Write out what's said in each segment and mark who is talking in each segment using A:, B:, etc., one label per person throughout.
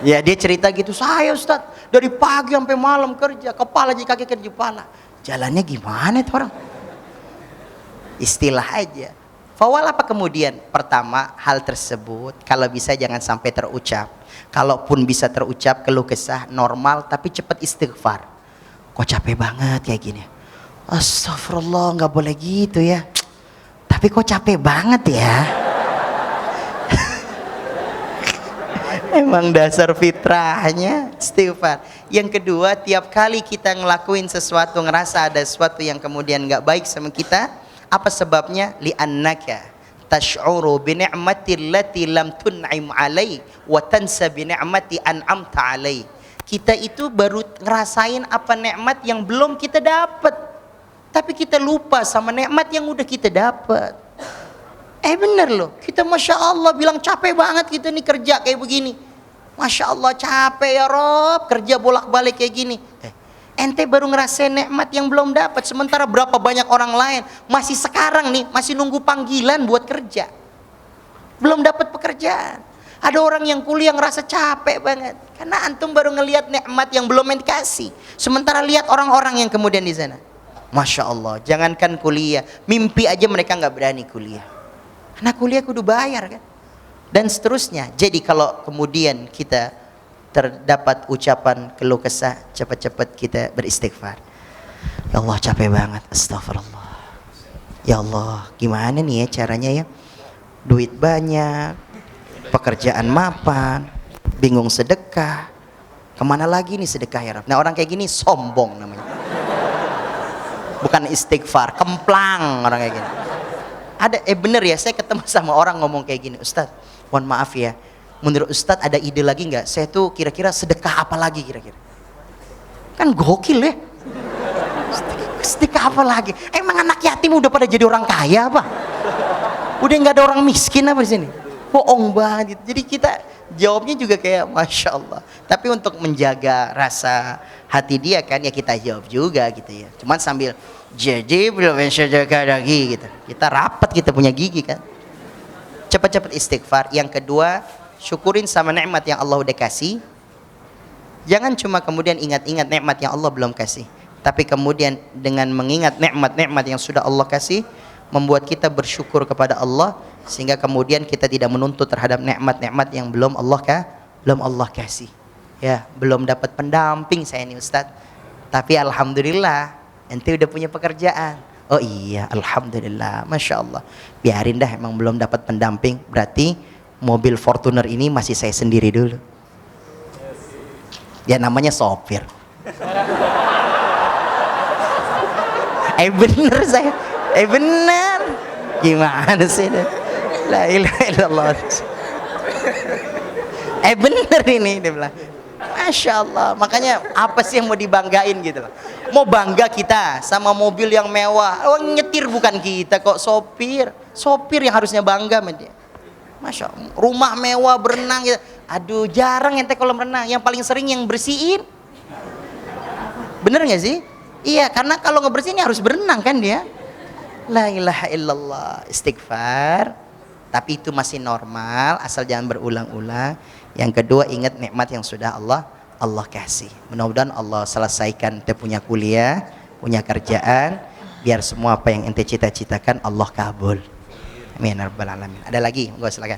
A: Ya dia cerita gitu, saya Ustaz dari pagi sampai malam kerja, kepala jadi kaki kerja kepala. Jalannya gimana itu orang? Istilah aja. Fawal apa kemudian? Pertama, hal tersebut kalau bisa jangan sampai terucap. Kalaupun bisa terucap, keluh kesah normal, tapi cepat istighfar. Kok capek banget kayak gini? Astagfirullah, nggak boleh gitu ya. Tapi kok capek banget ya? Emang dasar fitrahnya istighfar. Yang kedua, tiap kali kita ngelakuin sesuatu, ngerasa ada sesuatu yang kemudian nggak baik sama kita, apa sebabnya? Li'annaka tash'uru bi ni'mati allati lam tun'im 'alai wa tansa bi ni'mati an'amta 'alai. Kita itu baru ngerasain apa nikmat yang belum kita dapat, tapi kita lupa sama nikmat yang udah kita dapat. Bener loh, kita Masya Allah bilang capek banget kita nih kerja kayak begini. Masya Allah capek ya Rob, kerja bolak-balik kayak gini. Ente baru ngerasain nikmat yang belum dapat. Sementara berapa banyak orang lain masih sekarang nih, masih nunggu panggilan buat kerja, belum dapat pekerjaan. Ada orang yang kuliah ngerasa capek banget karena antum baru ngelihat nikmat yang belum dikasih. Sementara lihat orang-orang yang kemudian di sana, Masya Allah, jangankan kuliah, mimpi aja mereka nggak berani kuliah. Karena kuliah kudu bayar kan, dan seterusnya. Jadi kalau kemudian kita terdapat ucapan keluh kesah, cepat-cepat kita beristighfar. Ya Allah capek banget, astagfirullah. Ya Allah gimana nih ya caranya ya, duit banyak, pekerjaan mapan, bingung sedekah, kemana lagi nih sedekah ya Rabb. Nah orang kayak gini sombong namanya, bukan istighfar, kemplang orang kayak gini. Ada bener ya, saya ketemu sama orang ngomong kayak gini, Ustaz mohon maaf ya, menurut Ustaz ada ide lagi nggak? Saya tuh kira-kira sedekah apa lagi kira-kira? Kan gokil ya, sedekah apa lagi? Emang anak yatim udah pada jadi orang kaya apa? Udah nggak ada orang miskin apa di sini? Bohong banget. Jadi kita jawabnya juga kayak Masya Allah. Tapi untuk menjaga rasa hati dia kan ya kita jawab juga gitu ya. Cuman sambil jadi belum sedekah lagi gitu. Kita rapat, kita punya gigi kan. Cepat-cepat istighfar. Yang kedua, syukurin sama nikmat yang Allah udah kasih. Jangan cuma kemudian ingat-ingat nikmat yang Allah belum kasih, tapi kemudian dengan mengingat nikmat-nikmat yang sudah Allah kasih, membuat kita bersyukur kepada Allah, sehingga kemudian kita tidak menuntut terhadap nikmat-nikmat yang belum Allah kasih. Ya, belum dapat pendamping saya ini Ustaz, tapi alhamdulillah ente udah punya pekerjaan. Oh iya, alhamdulillah, Masya Allah. Biarin dah, emang belum dapat pendamping, berarti mobil Fortuner ini masih saya sendiri dulu. Ya namanya sopir. Bener saya, bener. Gimana sih? La ilaha illallah. Bener ini dia bilang. Masya Allah. Makanya apa sih yang mau dibanggain gitu loh? Mau bangga kita sama mobil yang mewah. Oh nyetir bukan kita kok, sopir. Sopir yang harusnya bangga sama dia. Masya Allah. Rumah mewah, berenang gitu. Aduh jarang ente kolam renang. Yang paling sering yang bersihin. Bener gak sih? Iya, karena kalau ngebersihin harus berenang kan dia. La ilaha illallah. Istighfar. Tapi itu masih normal, asal jangan berulang-ulang. Yang kedua, ingat nikmat yang sudah Allah kasih. Mudah-mudahan Allah selesaikan ente punya kuliah, punya kerjaan, biar semua apa yang ente cita-citakan Allah kabul. Amin ya rabbal alamin. Ada lagi? Monggo silakan.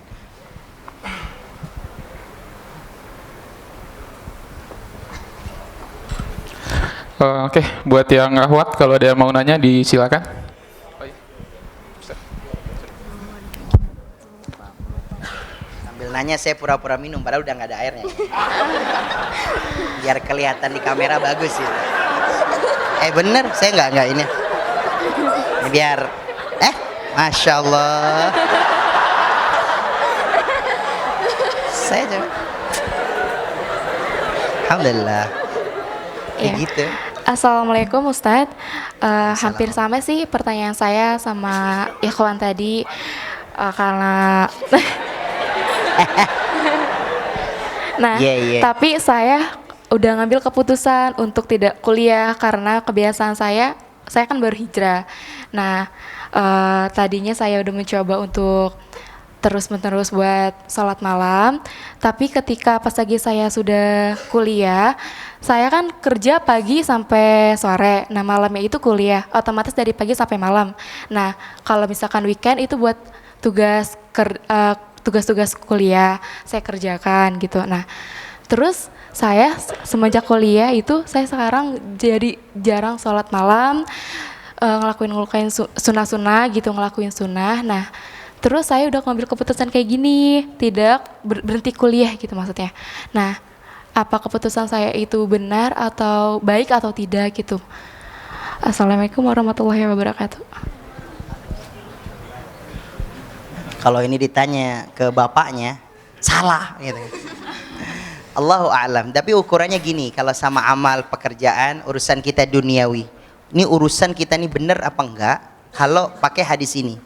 B: Oke, buat yang akhwat kalau ada yang mau nanya disilakan.
A: Sambil nanya saya pura-pura minum padahal udah nggak ada airnya. Biar kelihatan di kamera bagus ya. Bener, saya nggak ini. Biar Masya Allah. Saya coba. Alhamdulillah.
C: Ya.
A: Gitu.
C: Assalamualaikum Ustadz. Hampir sama sih pertanyaan saya sama ikhwan tadi, karena nah, tapi saya udah ngambil keputusan untuk tidak kuliah karena kebiasaan saya kan baru hijrah. Nah, tadinya saya udah mencoba untuk terus-menerus buat sholat malam. Tapi ketika pas lagi saya sudah kuliah, saya kan kerja pagi sampai sore. Nah, malamnya itu kuliah, otomatis dari pagi sampai malam. Nah, kalau misalkan weekend itu buat tugas-tugas kuliah saya kerjakan gitu. Nah, terus saya semenjak kuliah itu saya sekarang jadi jarang sholat malam, ngelakuin sunnah-sunnah gitu, ngelakuin sunnah. Nah, terus saya udah ngambil keputusan kayak gini, tidak berhenti kuliah gitu maksudnya. Nah, apa keputusan saya itu benar atau baik atau tidak gitu. Assalamualaikum warahmatullahi wabarakatuh.
A: Kalau ini ditanya ke bapaknya, salah gitu. Allahu a'lam. Tapi ukurannya gini, kalau sama amal pekerjaan, urusan kita duniawi. Ini urusan kita nih benar apa enggak? Kalau pakai hadis ini.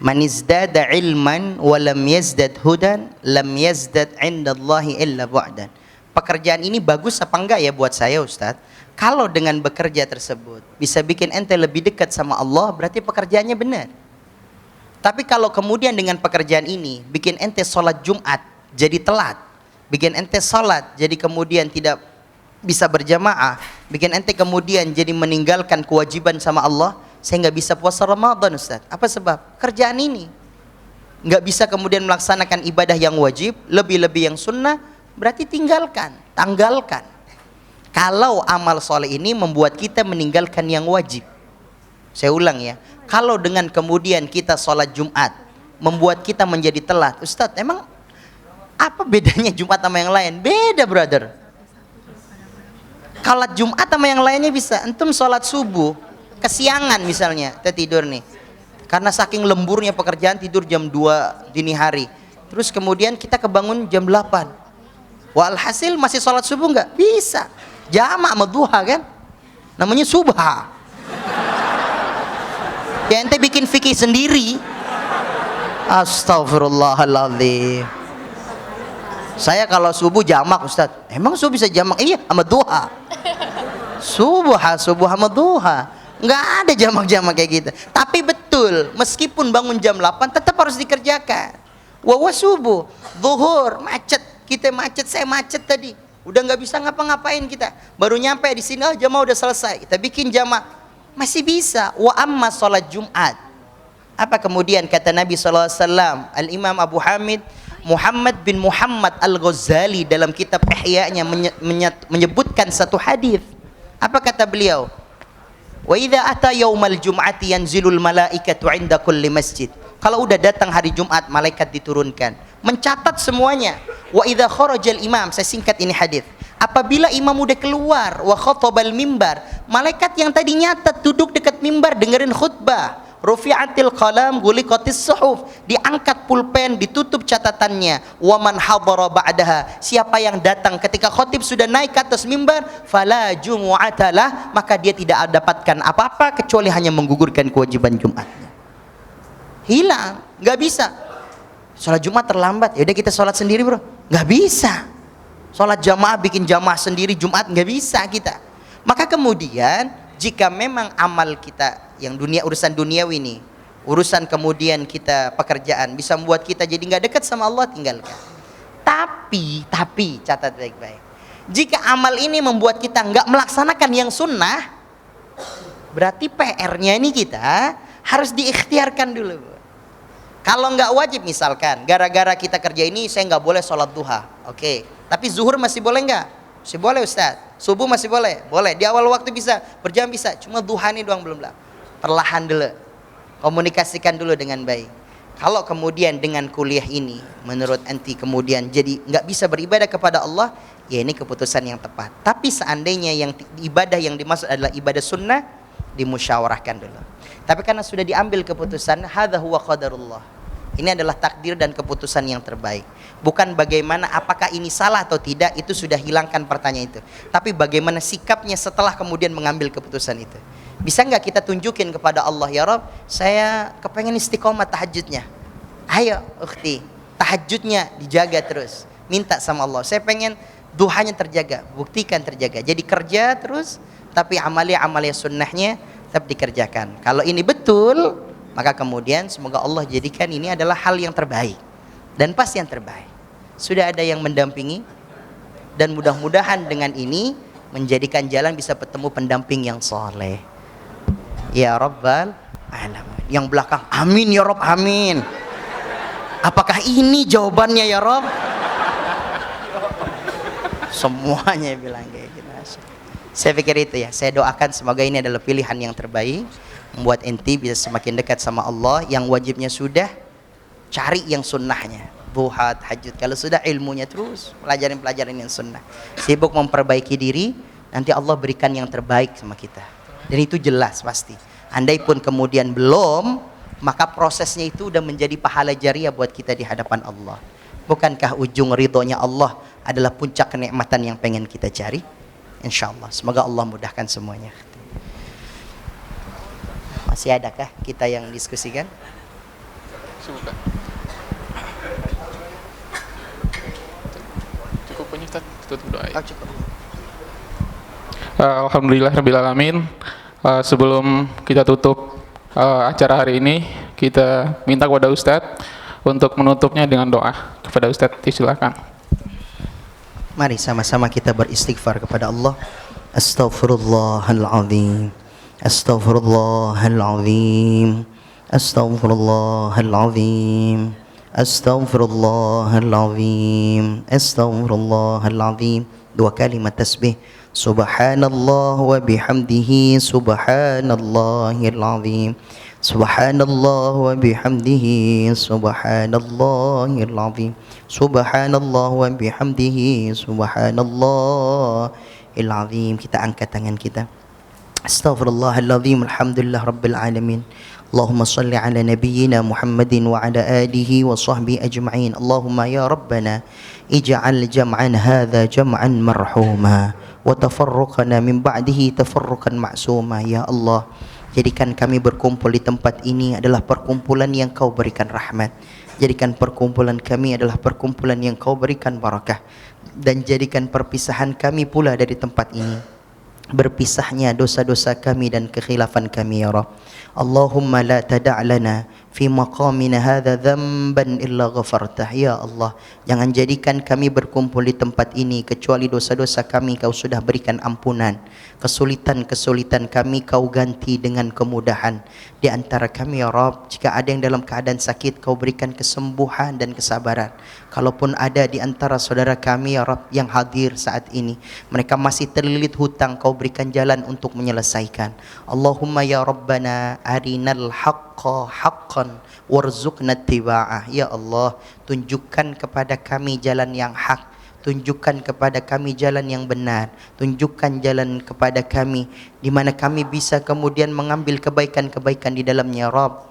A: Man izdada ilman wa lam yazdad hudan, lam yazdad 'indallahi illa bu'dan. Pekerjaan ini bagus apa enggak ya buat saya, Ustadz? Kalau dengan bekerja tersebut bisa bikin ente lebih dekat sama Allah, berarti pekerjaannya benar. Tapi kalau kemudian dengan pekerjaan ini bikin ente sholat Jumat jadi telat, bikin ente sholat jadi kemudian tidak bisa berjamaah, bikin ente kemudian jadi meninggalkan kewajiban sama Allah, saya nggak bisa puasa Ramadan, Ustaz. Apa sebab? Kerjaan ini nggak bisa kemudian melaksanakan ibadah yang wajib, lebih-lebih yang sunnah, berarti tinggalkan, tanggalkan. Kalau amal soleh ini membuat kita meninggalkan yang wajib, saya ulang ya, kalau dengan kemudian kita sholat Jumat membuat kita menjadi telat, Ustadz, emang apa bedanya Jumat sama yang lain? Beda, brother. Kalau Jumat sama yang lainnya bisa, antum sholat subuh kesiangan misalnya, kita tidur nih, karena saking lemburnya pekerjaan, tidur jam 2 dini hari, terus kemudian kita kebangun jam 8, walhasil masih sholat subuh nggak? Bisa, jamak sama duha kan, namanya subha. Ya ente bikin fikih sendiri. Astagfirullahaladzim. Saya kalau subuh jamak, Ustaz. Emang subuh bisa jamak? Iya, sama duha. Subuh sama duha. Nggak ada jamak-jamak kayak gitu. Tapi betul, meskipun bangun jam 8 tetap harus dikerjakan. Wawa subuh, zuhur, macet. Kita macet, saya macet tadi. Udah nggak bisa ngapa-ngapain kita. Baru nyampe di sini, jamaah udah selesai. Kita bikin jamak. Masih bisa. Wa amma sholat Jumat, apa kemudian kata Nabi SAW? Al-Imam Abu Hamid Muhammad bin Muhammad Al-Ghazali dalam kitab Ihya'nya menyebutkan satu hadis. Apa kata beliau? Wa idza ata yaumal jum'ati yanzilul malaikatu 'inda kulli masjid. Kalau udah datang hari Jumat, malaikat diturunkan mencatat semuanya. Wa idza kharajal imam, saya singkat ini hadis. Apabila imam udah keluar, wa khatabal mimbar, malaikat yang tadi nyatat duduk dekat mimbar dengerin khutbah, rufi'atil qalam guliqatis suhuf, diangkat pulpen, ditutup catatannya. Wa man hadara ba'daha, siapa yang datang ketika khatib sudah naik ke atas mimbar, fala jumu'atalah, maka dia tidak dapatkan apa-apa kecuali hanya menggugurkan kewajiban Jumatnya. Hilang, nggak bisa. Sholat Jumat terlambat, ya udah kita sholat sendiri, bro. Nggak bisa. Sholat jamaah, bikin jamaah sendiri Jumat, nggak bisa kita. Maka kemudian jika memang amal kita yang urusan duniawi ini, urusan kemudian kita pekerjaan bisa membuat kita jadi nggak dekat sama Allah, tinggalkan. Tapi catat baik-baik. Jika amal ini membuat kita nggak melaksanakan yang sunnah, berarti PR-nya ini kita harus diikhtiarkan dulu. Kalau nggak wajib, misalkan gara-gara kita kerja ini saya nggak boleh sholat duha, oke. Tapi zuhur masih boleh nggak? Masih boleh, Ustaz. Subuh masih boleh? Boleh. Di awal waktu bisa, berjam bisa. Cuma duha ini doang belum lah. Perlahan dulu. Komunikasikan dulu dengan baik. Kalau kemudian dengan kuliah ini, menurut enti kemudian jadi nggak bisa beribadah kepada Allah, ya ini keputusan yang tepat. Tapi seandainya yang ibadah yang dimaksud adalah ibadah sunnah, dimusyawarahkan dulu. Tapi karena sudah diambil keputusan, hadza huwa qadarullah. Ini adalah takdir dan keputusan yang terbaik. Bukan bagaimana apakah ini salah atau tidak, itu sudah hilangkan pertanyaan itu. Tapi bagaimana sikapnya setelah kemudian mengambil keputusan itu. Bisa nggak kita tunjukin kepada Allah, ya Rabb, saya kepengen istiqomah tahajudnya. Ayo ukhti, tahajudnya dijaga terus. Minta sama Allah, saya pengen duhanya terjaga, buktikan terjaga. Jadi kerja terus, tapi amalia sunnahnya tetap dikerjakan. Kalau ini betul, maka kemudian semoga Allah jadikan ini adalah hal yang terbaik. dan pasti yang terbaik. Sudah ada yang mendampingi, dan mudah-mudahan dengan ini menjadikan jalan bisa bertemu pendamping yang soleh. Ya Rabbal Alamin. Yang belakang, amin ya Rabb, amin. Apakah ini jawabannya ya Rabb? Semuanya bilang kayak gitu. Saya pikir itu ya. Saya doakan semoga ini adalah pilihan yang terbaik, membuat enti bisa semakin dekat sama Allah. Yang wajibnya sudah, cari yang sunnahnya, duha, tahajud. Kalau sudah ilmunya terus pelajaran yang sunnah. Sibuk memperbaiki diri, nanti Allah berikan yang terbaik sama kita. Dan itu jelas pasti. Andai pun kemudian belum, maka prosesnya itu udah menjadi pahala jariah buat kita di hadapan Allah. Bukankah ujung ridhonya Allah adalah puncak kenikmatan yang pengen kita cari? Insyaallah. Semoga Allah mudahkan semuanya. Masih adakah kita yang diskusikan?
B: Cukup punya Ustaz, tutup doa.
A: Oh, cukup.
B: Alhamdulillahirrabbilalamin. Sebelum kita tutup acara hari ini, kita minta kepada Ustadz untuk menutupnya dengan doa. Kepada Ustadz, silakan.
A: Mari sama-sama kita beristighfar kepada Allah. Astaghfirullahaladzim, Astaghfirullahaladzim, Astaghfirullahaladzim, Astaghfirullahaladzim, Astaghfirullahaladzim. Dua kalimat tasbih. Subhanallah wa bihamdihi, Subhanallahil azim, Subhanallah wa bihamdihi, Subhanallahil azim, Subhanallah wa bihamdihi, Subhanallahil azim. Kita angkat tangan kita. Astaghfirullahaladzim, alhamdulillah rabbil alamin. Allahumma salli ala nabiyyina Muhammadin wa ala alihi wa sahbihi ajma'in. Allahumma ya Rabbana ij'al jam'an hadha jam'an marhuma wa tafarruqana min ba'dihi tafarruqan ma'suma. Ya Allah, jadikan kami berkumpul di tempat ini adalah perkumpulan yang Kau berikan rahmat. Jadikan perkumpulan kami adalah perkumpulan yang Kau berikan barakah. Dan jadikan perpisahan kami pula dari tempat ini berpisahnya dosa-dosa kami dan kekhilafan kami ya Rabb. Allahumma la tada' lana fi maqamina hadha dhanban illa ghafartah. Ya Allah, jangan jadikan kami berkumpul di tempat ini kecuali dosa-dosa kami Kau sudah berikan ampunan. Kesulitan-kesulitan kami Kau ganti dengan kemudahan. Di antara kami ya Rabb, jika ada yang dalam keadaan sakit, Kau berikan kesembuhan dan kesabaran. Kalaupun ada di antara saudara kami ya Rabb yang hadir saat ini, mereka masih terlilit hutang, Kau berikan jalan untuk menyelesaikan. Allahumma ya Rabbana arinal haqqa haqqan warzuqna ittiba'ah. Ya Allah, tunjukkan kepada kami jalan yang hak, tunjukkan kepada kami jalan yang benar, tunjukkan jalan kepada kami di mana kami bisa kemudian mengambil kebaikan-kebaikan di dalamnya ya Rabb.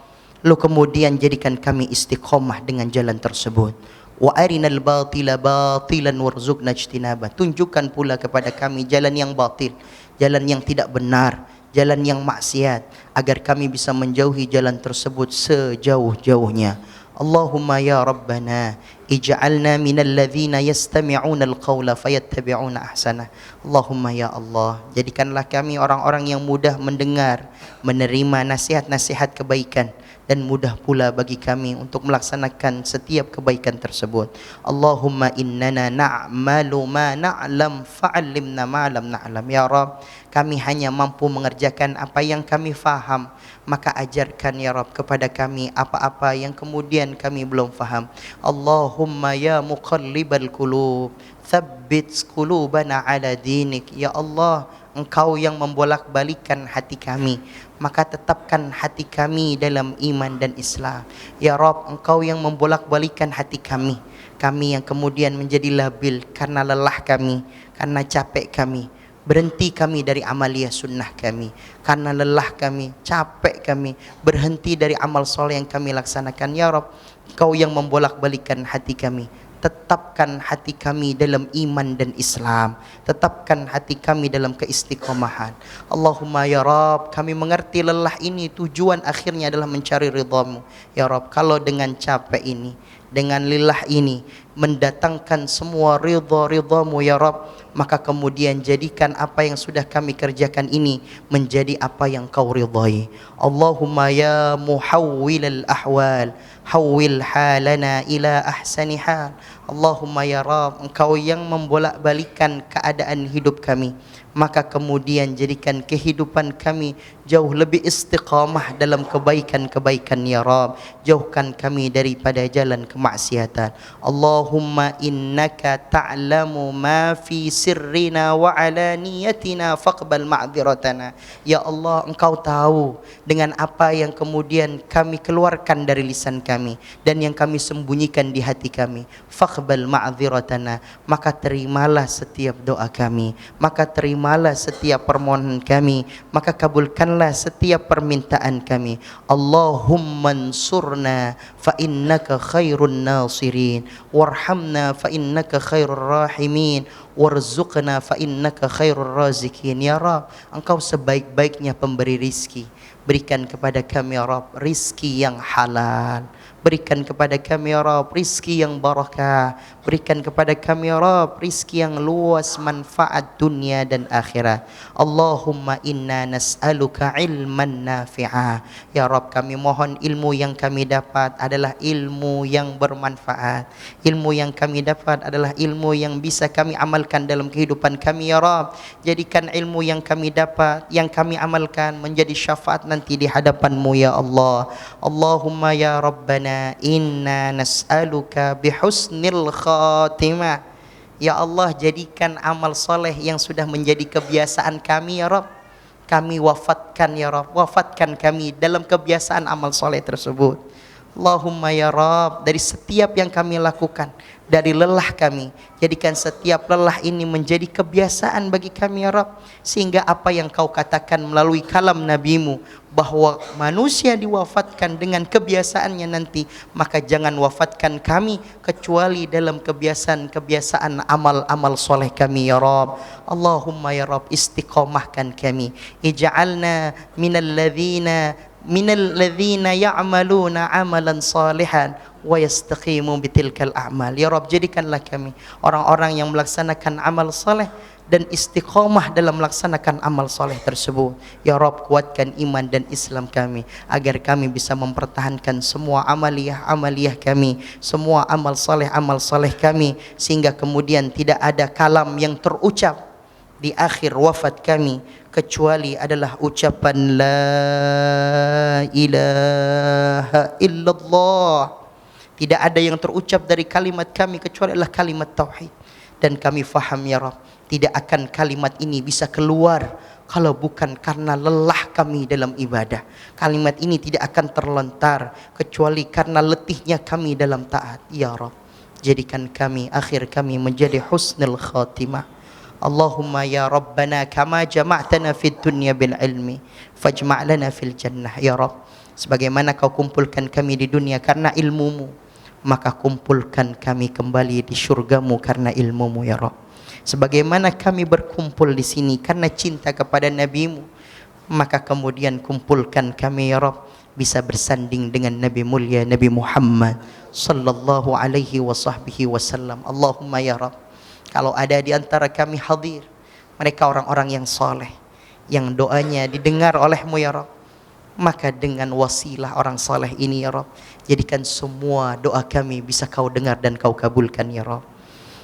A: Lalu kemudian jadikan kami istiqomah dengan jalan tersebut. Wa arinal batila batilan warzuqna ijtinaba. Tunjukkan pula kepada kami jalan yang batil, jalan yang tidak benar, jalan yang maksiat, agar kami bisa menjauhi jalan tersebut sejauh-jauhnya. Allahumma ya Rabbana ij'alna minal ladzina yastami'una al-qawla fayattabi'una ahsana. Allahumma ya Allah, jadikanlah kami orang-orang yang mudah mendengar, menerima nasihat-nasihat kebaikan, dan mudah pula bagi kami untuk melaksanakan setiap kebaikan tersebut. Allahumma innana na'malu ma na'lam fa'allimna ma lam na'lam. Ya Rabb, kami hanya mampu mengerjakan apa yang kami faham, maka ajarkan ya Rabb kepada kami apa-apa yang kemudian kami belum faham. Allahumma ya muqallibal qulub, tsabbit qulubana ala dinik. Ya Allah, Engkau yang membolak-balikan hati kami, maka tetapkan hati kami dalam iman dan Islam. Ya Rabb, Engkau yang membolak-balikan hati kami, kami yang kemudian menjadi labil karena lelah kami, karena capek kami, berhenti kami dari amalia sunnah kami, karena lelah kami, capek kami, berhenti dari amal soleh yang kami laksanakan. Ya Rabb, Engkau yang membolak-balikan hati kami, tetapkan hati kami dalam iman dan Islam, tetapkan hati kami dalam keistiqomahan. Allahumma ya Rabb, kami mengerti lelah ini tujuan akhirnya adalah mencari ridhamu. Ya Rabb, kalau dengan capek ini, dengan lillah ini mendatangkan semua ridha-ridhamu ya Rabb, maka kemudian jadikan apa yang sudah kami kerjakan ini menjadi apa yang kau ridhai. Allahumma ya muhawwilal ahwal, hawwil halana ila ahsani hal. Allahumma ya Rabb, engkau yang membolak-balikan keadaan hidup kami, maka kemudian jadikan kehidupan kami jauh lebih istiqamah dalam kebaikan-kebaikan ya Rabb. Jauhkan kami daripada jalan kemaksiatan. Allahumma innaka ta'lamu ma fi sirrina wa alaniyatina faqbal ma'dziratana. Ya Allah, engkau tahu dengan apa yang kemudian kami keluarkan dari lisan kami dan yang kami sembunyikan di hati kami. Faqbal ma'dziratana, maka terimalah setiap doa kami, maka terimalah setiap permohonan kami, maka kabulkanlah setiap permintaan kami. Allahumma ansurna fa innaka khairun nasirin, warhamna fa innaka khairur rahimin, warzuqna fa innaka khairur razikin. Ya Rabb, engkau sebaik-baiknya pemberi rizki. Berikan kepada kami ya Rabb rizki yang halal. Berikan kepada kami ya Rabb rizki yang barakah. Berikan kepada kami ya Rabb rizki yang luas manfaat dunia dan akhirat. Allahumma inna nas'aluka ilman nafi'ah. Ya Rabb, kami mohon ilmu yang kami dapat adalah ilmu yang bermanfaat. Ilmu yang kami dapat adalah ilmu yang bisa kami amalkan dalam kehidupan kami ya Rabb. Jadikan ilmu yang kami dapat, yang kami amalkan menjadi syafaat nanti di hadapan-Mu ya Allah. Allahumma ya Rabbana inna nas'aluka bihusnil khatimah. Ya Allah, jadikan amal soleh yang sudah menjadi kebiasaan kami ya Rabb, kami wafatkan ya Rabb, wafatkan kami dalam kebiasaan amal soleh tersebut. Allahumma ya Rabb, dari setiap yang kami lakukan, dari lelah kami, jadikan setiap lelah ini menjadi kebiasaan bagi kami ya Rabb, sehingga apa yang kau katakan melalui kalam Nabi-Mu bahwa manusia diwafatkan dengan kebiasaannya nanti, maka jangan wafatkan kami kecuali dalam kebiasaan-kebiasaan amal-amal soleh kami ya Rabb. Allahumma ya Rabb, istiqamahkan kami, ij'alna minal ladzina ya'maluna amalan salihan wa yastaqimu bitilkal a'mal. Ya Rabb, jadikanlah kami orang-orang yang melaksanakan amal saleh dan istiqamah dalam melaksanakan amal saleh tersebut. Ya Rabb, kuatkan iman dan Islam kami agar kami bisa mempertahankan semua amaliyah kami, semua amal saleh kami, sehingga kemudian tidak ada kalam yang terucap di akhir wafat kami kecuali adalah ucapan la ilaha illallah. Tidak ada yang terucap dari kalimat kami kecuali adalah kalimat tauhid. Dan kami faham ya Rabb, tidak akan kalimat ini bisa keluar kalau bukan karena lelah kami dalam ibadah. Kalimat ini tidak akan terlontar kecuali karena letihnya kami dalam taat. Ya Rabb, jadikan kami, akhir kami menjadi husnul khatimah. Allahumma ya Rabbana kama jama'tana fid dunya bil ilmi fajma' lana fil jannah. Ya Rabb, sebagaimana kau kumpulkan kami di dunia karena ilmu-Mu, maka kumpulkan kami kembali di syurga-Mu karena ilmu-Mu ya Rabb. Sebagaimana kami berkumpul di sini karena cinta kepada Nabi-Mu, maka kemudian kumpulkan kami ya Rabb bisa bersanding dengan Nabi mulia Nabi Muhammad sallallahu alaihi wasallam. Allahumma ya Rabb, kalau ada di antara kami hadir mereka orang-orang yang soleh, yang doanya didengar oleh-Mu ya Rabb, maka dengan wasilah orang soleh ini ya Rabb, jadikan semua doa kami bisa Kau dengar dan Kau kabulkan ya Rabb.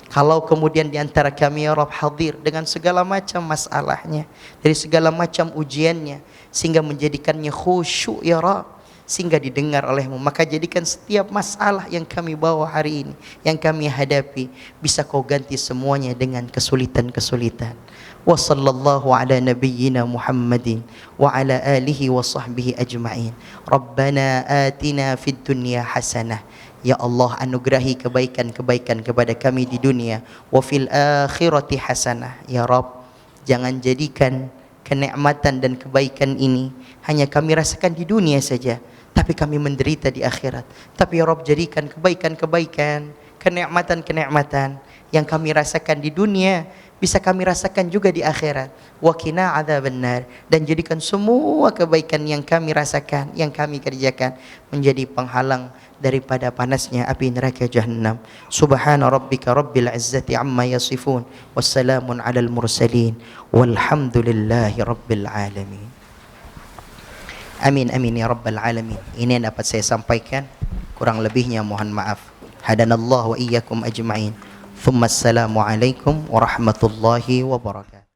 A: Kalau kemudian di antara kami ya Rabb hadir dengan segala macam masalahnya, dari segala macam ujiannya, sehingga menjadikannya khusyuk ya Rabb, sehingga didengar oleh-Mu, maka jadikan setiap masalah yang kami bawa hari ini, yang kami hadapi, bisa Kau ganti semuanya dengan kesulitan-kesulitan. Wa sallallahu ala nabiyyina Muhammadin wa ala alihi wa sahbihi ajma'in. Rabbana atina fid dunya hasanah. Ya Allah, anugerahi kebaikan-kebaikan kepada kami di dunia, wa fil akhirati hasanah. Ya Rabb, jangan jadikan kenikmatan dan kebaikan ini hanya kami rasakan di dunia saja, tapi kami menderita di akhirat. Tapi ya Rabb, jadikan kebaikan-kebaikan, kenikmatan-kenikmatan yang kami rasakan di dunia bisa kami rasakan juga di akhirat. Wa qina adzabannar, dan jadikan semua kebaikan yang kami rasakan, yang kami kerjakan menjadi penghalang daripada panasnya api neraka jahannam. Subhana rabbika rabbil izzati amma yasifun, wassalamun alal mursalin, walhamdulillahi rabbil alamin. Amin amin ya rabbal alamin. Ini yang dapat saya sampaikan, kurang lebihnya mohon maaf. Hadanallahu wa iyyakum ajma'in. Thumma assalamu alaikum warahmatullahi wabarakatuh.